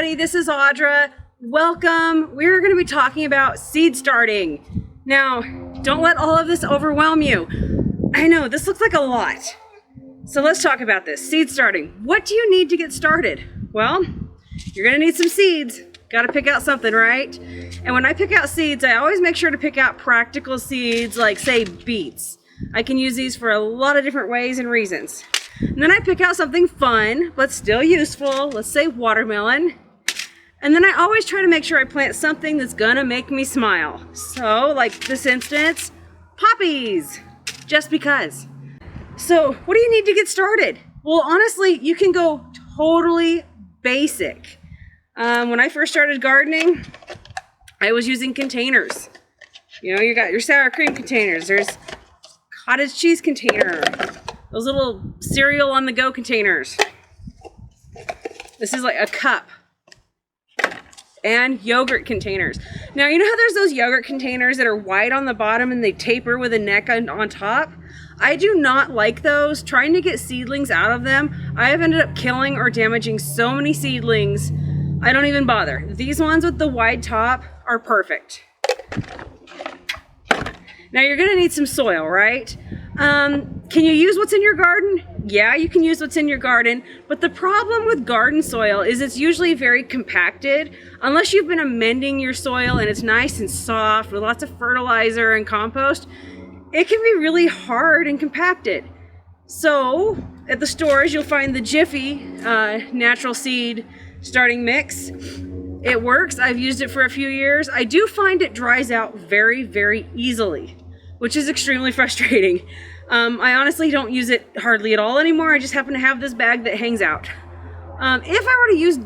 everybody, this is Audra. Welcome. We're going to be talking about seed starting. Now, don't let all of this overwhelm you. I know, this looks like a lot. So let's talk about this, seed starting. What do you need to get started? Well, you're going to need some seeds. Got to pick out something, right? And when I pick out seeds, I always make sure to pick out practical seeds like, say, beets. I can use these for a lot of different ways and reasons. And then I pick out something fun, but still useful. Let's say watermelon. And then I always try to make sure I plant something that's gonna make me smile. So, like this instance, poppies, just because. So, what do you need to get started? Well, honestly, you can go totally basic. When I first started gardening, I was using containers. You know, you got your sour cream containers. There's cottage cheese container. Those little cereal on the go containers. This is like a cup. And yogurt containers. Now, you know how there's those yogurt containers that are wide on the bottom and they taper with a neck on top? I do not like those. Trying to get seedlings out of them, I have ended up killing or damaging so many seedlings, I don't even bother. These ones with the wide top are perfect. Now, you're gonna need some soil, right? Can you use what's in your garden? Yeah, you can use what's in your garden, but the problem with garden soil is it's usually very compacted. Unless you've been amending your soil and it's nice and soft with lots of fertilizer and compost, it can be really hard and compacted. So, at the stores, you'll find the Jiffy natural seed starting mix. It works. I've used it for a few years. I do find it dries out very, very easily, which is extremely frustrating. I honestly don't use it hardly at all anymore. I just happen to have this bag that hangs out. If I were to use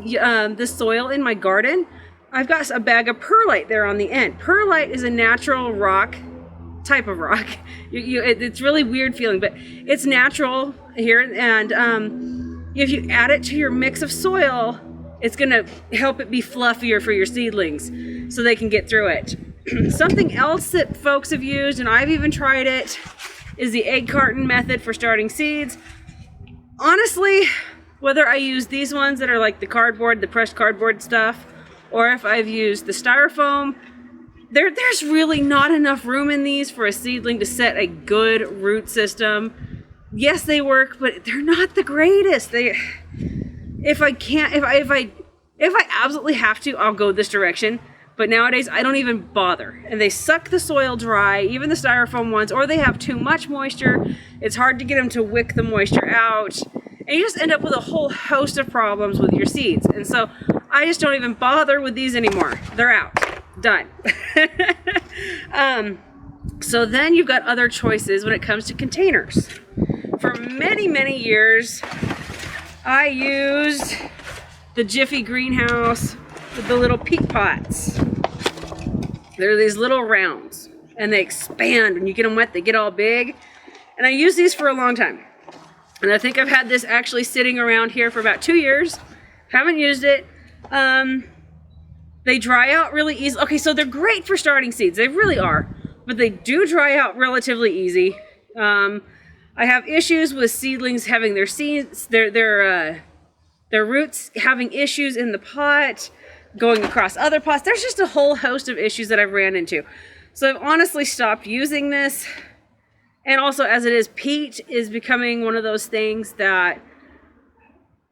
this soil in my garden, I've got a bag of perlite there on the end. Perlite is a natural rock, type of rock. It's really weird feeling, but it's natural here. And if you add it to your mix of soil, it's gonna help it be fluffier for your seedlings so they can get through it. Something else that folks have used, and I've even tried it, is the egg carton method for starting seeds. Honestly, whether I use these ones that are like the cardboard, the pressed cardboard stuff, or if I've used the styrofoam, there's really not enough room in these for a seedling to set a good root system. Yes, they work, but they're not the greatest. If I absolutely have to, I'll go this direction. But nowadays, I don't even bother. And they suck the soil dry, even the styrofoam ones, or they have too much moisture. It's hard to get them to wick the moisture out. And you just end up with a whole host of problems with your seeds. And so I just don't even bother with these anymore. They're out. Done. So then you've got other choices when it comes to containers. For many, many years, I used the Jiffy Greenhouse with the little peat pots. They're these little rounds and they expand. When you get them wet, they get all big. And I used these for a long time. And I think I've had this actually sitting around here for about 2 years. Haven't used it. They dry out really easy. Okay, so they're great for starting seeds. They really are. But they do dry out relatively easy. I have issues with seedlings having their seeds, their roots having issues in the pot, going across other pots. There's just a whole host of issues that I've ran into. So I've honestly stopped using this. And also, as it is, peat is becoming one of those things that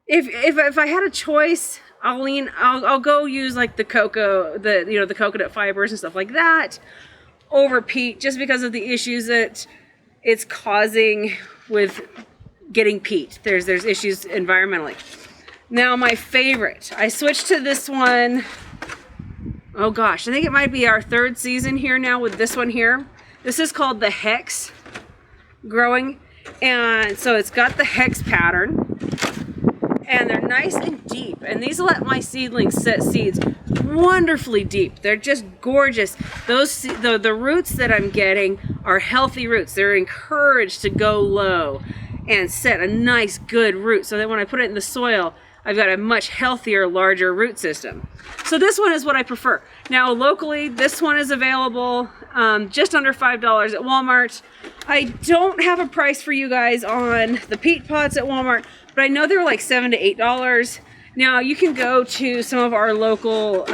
if I had a choice, I'll go use like the coconut fibers and stuff like that over peat, just because of the issues that it's causing with getting peat. There's issues environmentally. Now, my favorite, I switched to this one. Oh gosh, I think it might be our 3rd season here now with this one here. This is called the Hex growing. And so it's got the Hex pattern. And they're nice and deep. And these let my seedlings set seeds wonderfully deep. They're just gorgeous. The roots that I'm getting are healthy roots. They're encouraged to go low and set a nice, good root. So that when I put it in the soil, I've got a much healthier, larger root system. So this one is what I prefer. Now locally, this one is available just under $5 at Walmart. I don't have a price for you guys on the peat pots at Walmart, but I know they're like $7 to $8. Now you can go to some of our local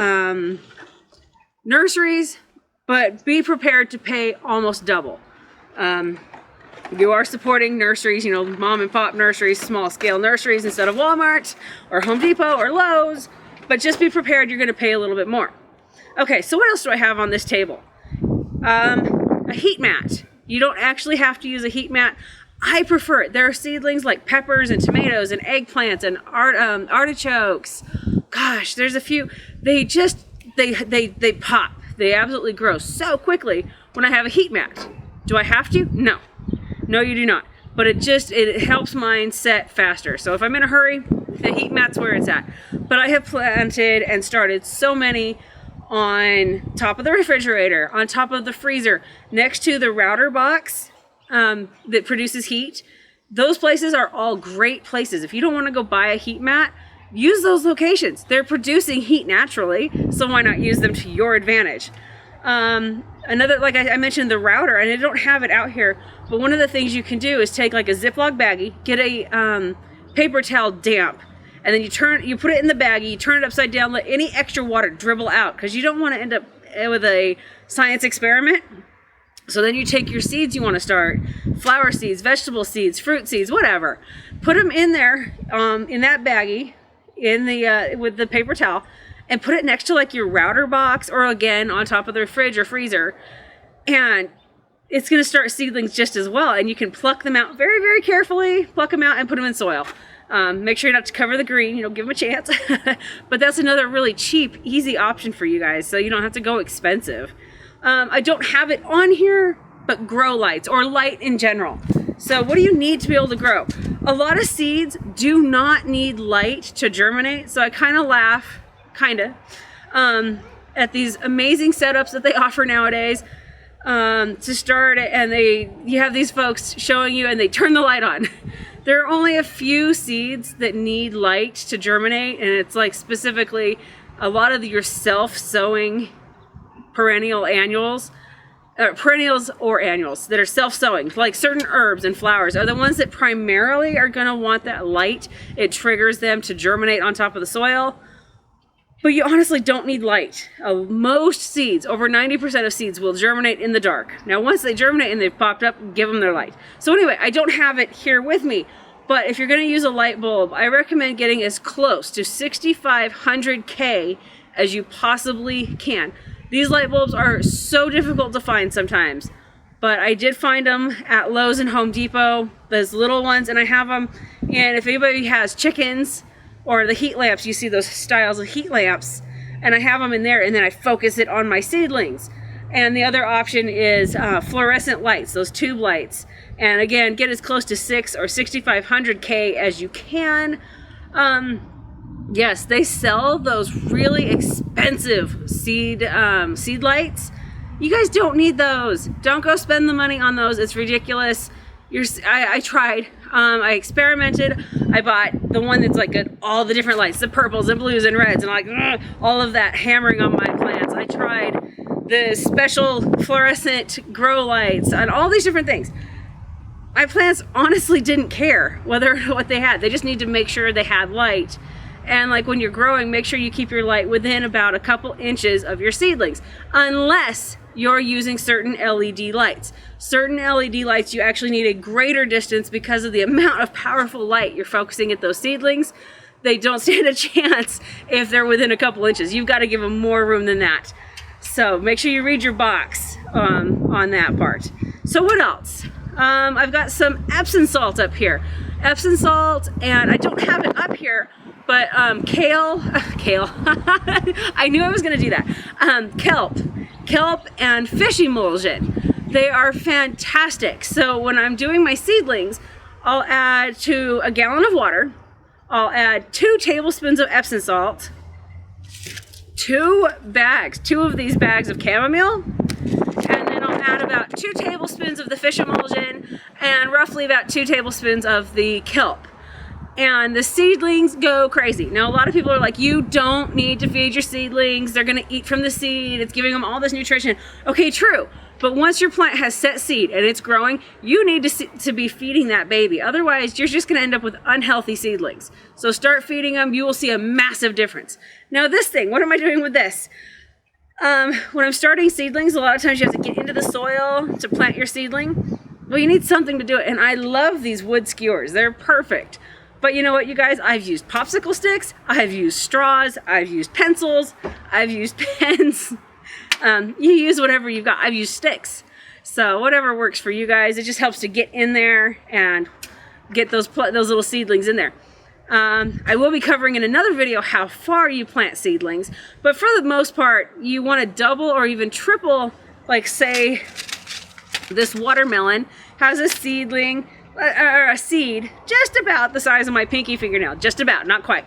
nurseries, but be prepared to pay almost double. You are supporting nurseries, you know, mom and pop nurseries, small scale nurseries instead of Walmart or Home Depot or Lowe's, but just be prepared you're going to pay a little bit more. Okay, so what else do I have on this table? A heat mat. You don't actually have to use a heat mat. I prefer it. There are seedlings like peppers and tomatoes and eggplants and artichokes. Gosh, there's a few. They pop. They absolutely grow so quickly when I have a heat mat. Do I have to? No. No, you do not. But it helps mine set faster. So if I'm in a hurry, the heat mat's where it's at. But I have planted and started so many on top of the refrigerator, on top of the freezer, next to the router box that produces heat. Those places are all great places. If you don't want to go buy a heat mat, use those locations. They're producing heat naturally, so why not use them to your advantage? Another, like I mentioned, the router, and I don't have it out here, but one of the things you can do is take like a Ziploc baggie, get a paper towel damp, and then you put it in the baggie, you turn it upside down, let any extra water dribble out, because you don't want to end up with a science experiment. So then you take your seeds you want to start, flower seeds, vegetable seeds, fruit seeds, whatever. Put them in there, in that baggie, with the paper towel, and put it next to like your router box, or again on top of the fridge or freezer, and it's going to start seedlings just as well. And you can pluck them out very, very carefully, pluck them out and put them in soil. Make sure not to cover the green, give them a chance. But that's another really cheap, easy option for you guys, so you don't have to go expensive. I don't have it on here, but grow lights, or light in general. So what do you need to be able to grow? A lot of seeds do not need light to germinate, so I kind of laugh, at these amazing setups that they offer nowadays to start it, and you have these folks showing you and they turn the light on. There are only a few seeds that need light to germinate, and it's like specifically a lot of your self-sowing perennials or annuals that are self-sowing, like certain herbs and flowers, are the ones that primarily are going to want that light. It triggers them to germinate on top of the soil. But you honestly don't need light. Most seeds, over 90% of seeds, will germinate in the dark. Now, once they germinate and they've popped up, give them their light. So anyway, I don't have it here with me, but if you're going to use a light bulb, I recommend getting as close to 6,500 K as you possibly can. These light bulbs are so difficult to find sometimes, but I did find them at Lowe's and Home Depot, those little ones, and I have them. And if anybody has chickens, or the heat lamps, you see those styles of heat lamps, and I have them in there, and then I focus it on my seedlings. And the other option is fluorescent lights, those tube lights. And again, get as close to 6 or 6,500 K as you can. Yes, they sell those really expensive seed lights. You guys don't need those. Don't go spend the money on those. It's ridiculous. I tried. I experimented. I bought the one that's like all the different lights, the purples and blues and reds, and like all of that hammering on my plants. I tried the special fluorescent grow lights and all these different things. My plants honestly didn't care what they had. They just need to make sure they had light. And like when you're growing, make sure you keep your light within about a couple inches of your seedlings, unless you're using certain LED lights. Certain LED lights, you actually need a greater distance because of the amount of powerful light you're focusing at those seedlings. They don't stand a chance if they're within a couple inches. You've got to give them more room than that. So make sure you read your box on that part. So what else? I've got some Epsom salt up here. Epsom salt, and I don't have it up here, but kale, I knew I was gonna do that. Kelp and fish emulsion. They are fantastic. So when I'm doing my seedlings, I'll add to a gallon of water, I'll add 2 tablespoons of Epsom salt, 2 of these bags of chamomile, and then I'll add about 2 tablespoons of the fish emulsion and roughly about 2 tablespoons of the kelp. And the seedlings go crazy. Now, a lot of people are like, you don't need to feed your seedlings. They're going to eat from the seed. It's giving them all this nutrition. Okay, true. But once your plant has set seed and it's growing, you need to be feeding that baby. Otherwise, you're just going to end up with unhealthy seedlings. So start feeding them. You will see a massive difference. Now this thing, what am I doing with this? When I'm starting seedlings, a lot of times you have to get into the soil to plant your seedling. Well, you need something to do it. And I love these wood skewers. They're perfect. But you know what, you guys? I've used popsicle sticks. I've used straws. I've used pencils. I've used pens. You use whatever you've got. I've used sticks. So whatever works for you guys. It just helps to get in there and get those little seedlings in there. I will be covering in another video how far you plant seedlings. But for the most part, you want to double or even triple, like say this watermelon has a seedling or a seed just about the size of my pinky fingernail, just about, not quite.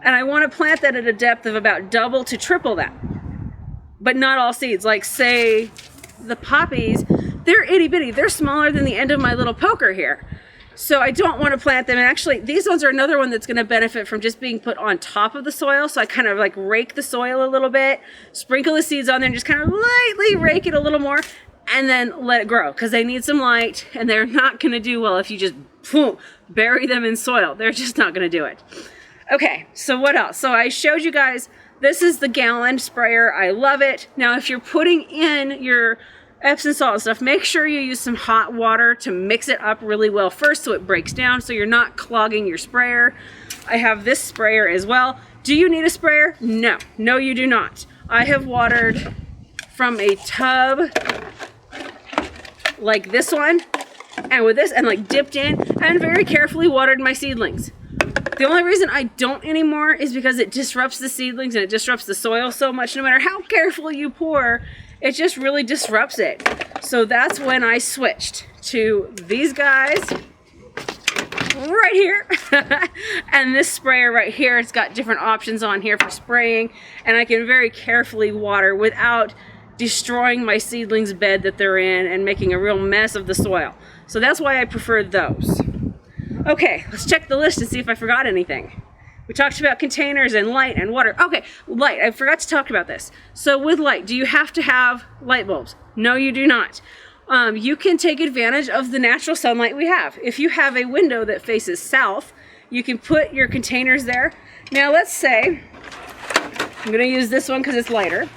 And I want to plant that at a depth of about double to triple that. But not all seeds, like say the poppies, they're itty bitty. They're smaller than the end of my little poker here. So I don't want to plant them. And actually these ones are another one that's going to benefit from just being put on top of the soil. So I kind of like rake the soil a little bit, sprinkle the seeds on there and just kind of lightly rake it a little more. And then let it grow because they need some light and they're not going to do well if you just bury them in soil. They're just not going to do it. Okay, so what else? So I showed you guys, this is the gallon sprayer. I love it. Now, if you're putting in your Epsom salt and stuff, make sure you use some hot water to mix it up really well first so it breaks down so you're not clogging your sprayer. I have this sprayer as well. Do you need a sprayer? No. No, you do not. I have watered from a tub like this one, and with this, and like dipped in and very carefully watered my seedlings. The only reason I don't anymore is because it disrupts the seedlings and it disrupts the soil so much. No matter how careful you pour, it just really disrupts it. So that's when I switched to these guys right here and this sprayer right here. It's got different options on here for spraying, and I can very carefully water without destroying my seedlings bed that they're in and making a real mess of the soil. So that's why I preferred those. Okay, let's check the list and see if I forgot anything. We talked about containers and light and water. Okay, light, I forgot to talk about this. So with light, do you have to have light bulbs? No, you do not. You can take advantage of the natural sunlight we have. If you have a window that faces south, you can put your containers there. Now let's say, I'm gonna use this one because it's lighter.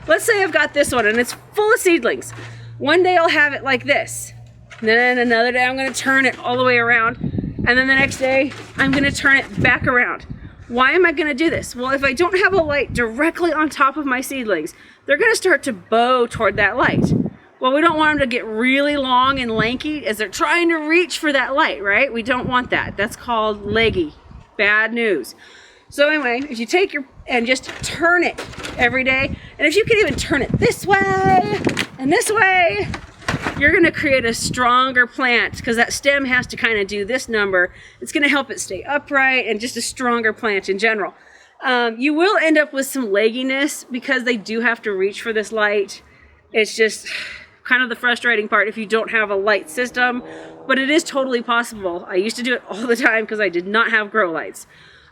Let's say I've got this one and it's full of seedlings. One day I'll have it like this. And then another day I'm going to turn it all the way around. And then the next day I'm going to turn it back around. Why am I going to do this? Well, if I don't have a light directly on top of my seedlings, they're going to start to bow toward that light. Well, we don't want them to get really long and lanky as they're trying to reach for that light, right? We don't want that. That's called leggy. Bad news. So anyway, if you take your, and just turn it every day, and if you can even turn it this way and this way, you're gonna create a stronger plant because that stem has to kind of do this number. It's gonna help it stay upright and just a stronger plant in general. You will end up with some legginess because they do have to reach for this light. It's just kind of the frustrating part if you don't have a light system, but it is totally possible. I used to do it all the time because I did not have grow lights.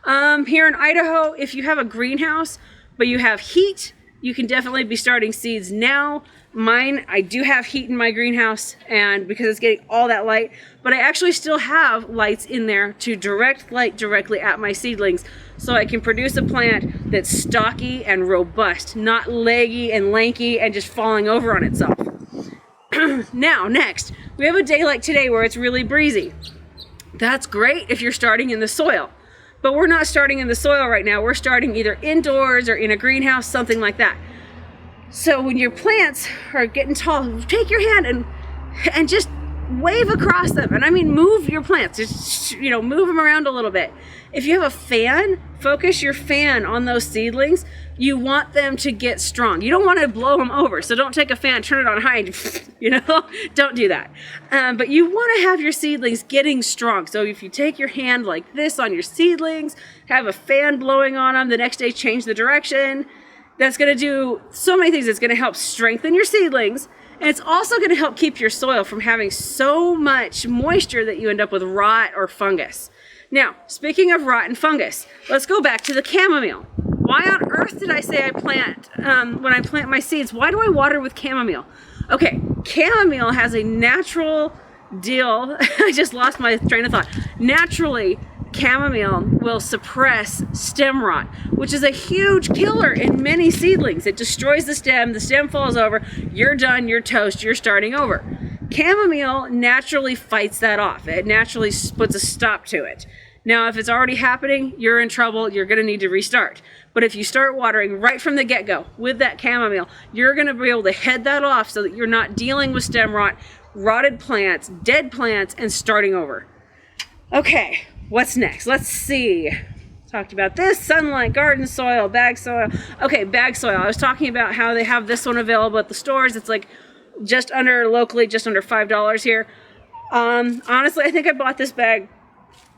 Here in Idaho, if you have a greenhouse, but you have heat, you can definitely be starting seeds now. Mine, I do have heat in my greenhouse, and because it's getting all that light, but I actually still have lights in there to direct light directly at my seedlings, so I can produce a plant that's stocky and robust, not leggy and lanky and just falling over on itself. Now, next, we have a day like today where it's really breezy. That's great if you're starting in the soil. But we're not starting in the soil right now. We're starting either indoors or in a greenhouse, something like that. So when your plants are getting tall, take your hand and just wave across them. And I mean, move your plants, just, you know, move them around a little bit. If you have a fan, focus your fan on those seedlings. You want them to get strong. You don't want to blow them over. So don't take a fan, turn it on high, and, you know, don't do that. But you want to have your seedlings getting strong. So if you take your hand like this on your seedlings, have a fan blowing on them, the next day change the direction. That's going to do so many things. It's going to help strengthen your seedlings. And it's also going to help keep your soil from having so much moisture that you end up with rot or fungus. Now, speaking of rot and fungus, let's go back to the chamomile. Why on earth did I say I plant, when I plant my seeds, why do I water with chamomile? Okay, chamomile has a natural deal. I just lost my train of thought. Naturally, chamomile will suppress stem rot, which is a huge killer in many seedlings. It destroys the stem falls over, you're done, you're toast, you're starting over. Chamomile naturally fights that off. It naturally puts a stop to it. Now, if it's already happening, you're in trouble. You're going to need to restart. But if you start watering right from the get-go with that chamomile, you're going to be able to head that off so that you're not dealing with stem rot, rotted plants, dead plants, and starting over. Okay, what's next? Let's see. Talked about this, sunlight, garden soil, bag soil. Okay, bag soil. I was talking about how they have this one available at the stores. It's like locally, just under $5 here. Honestly, I think I bought this bag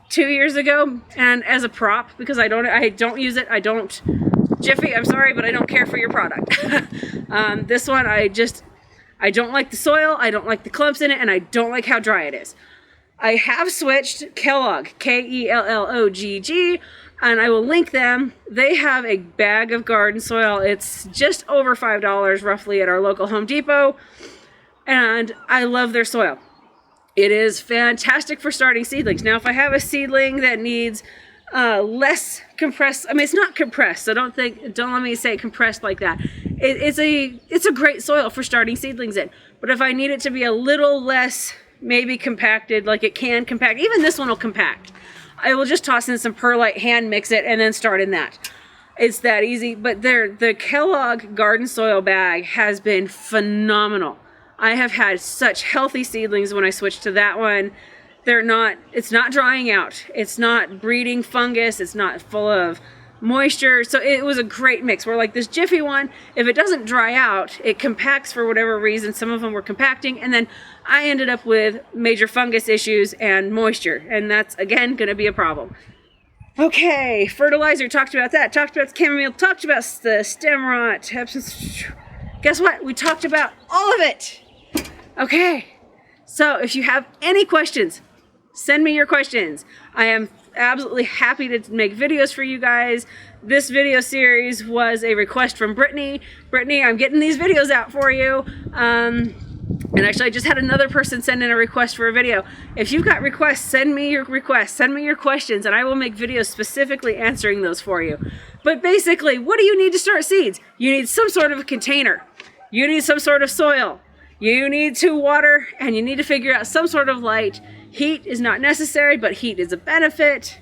2 years ago, and as a prop, because I don't use it. Jiffy, I'm sorry, but I don't care for your product. This one, I don't like the soil, I don't like the clumps in it, and I don't like how dry it is. I have switched Kellogg, Kellogg, and I will link them. They have a bag of garden soil. It's just over $5 roughly at our local Home Depot, and I love their soil. It is fantastic for starting seedlings. Now, if I have a seedling that needs less compressed, I mean, it's not compressed, so don't let me say compressed like that. It's a great soil for starting seedlings in. But if I need it to be a little less, maybe compacted, like it can compact, even this one will compact. I will just toss in some perlite, hand mix it, and then start in that. It's that easy. But the Kellogg garden soil bag has been phenomenal. I have had such healthy seedlings when I switched to that one. It's not drying out. It's not breeding fungus. It's not full of moisture. So it was a great mix. Where like this Jiffy one, if it doesn't dry out, it compacts for whatever reason. Some of them were compacting. And then I ended up with major fungus issues and moisture. And that's, again, going to be a problem. Okay, fertilizer, talked about that. Talked about chamomile. Talked about the stem rot. Guess what? We talked about all of it. Okay, so if you have any questions, send me your questions. I am absolutely happy to make videos for you guys. This video series was a request from Brittany. Brittany, I'm getting these videos out for you. And actually, I just had another person send in a request for a video. If you've got requests, send me your requests, send me your questions, and I will make videos specifically answering those for you. But basically, what do you need to start seeds? You need some sort of a container. You need some sort of soil. You need to water, and you need to figure out some sort of light. Heat is not necessary, but heat is a benefit.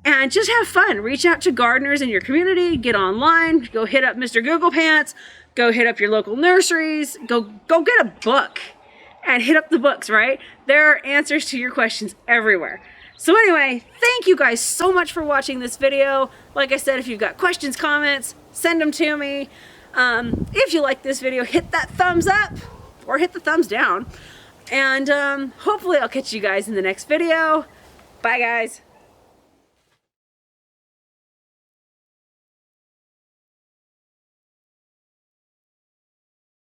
And just have fun. Reach out to gardeners in your community. Get online. Go hit up Mr. Google Pants. Go hit up your local nurseries. Go get a book and hit up the books, right? There are answers to your questions everywhere. So anyway, thank you guys so much for watching this video. Like I said, if you've got questions, comments, send them to me. If you like this video, hit that thumbs up or hit the thumbs down. And hopefully I'll catch you guys in the next video. Bye, guys.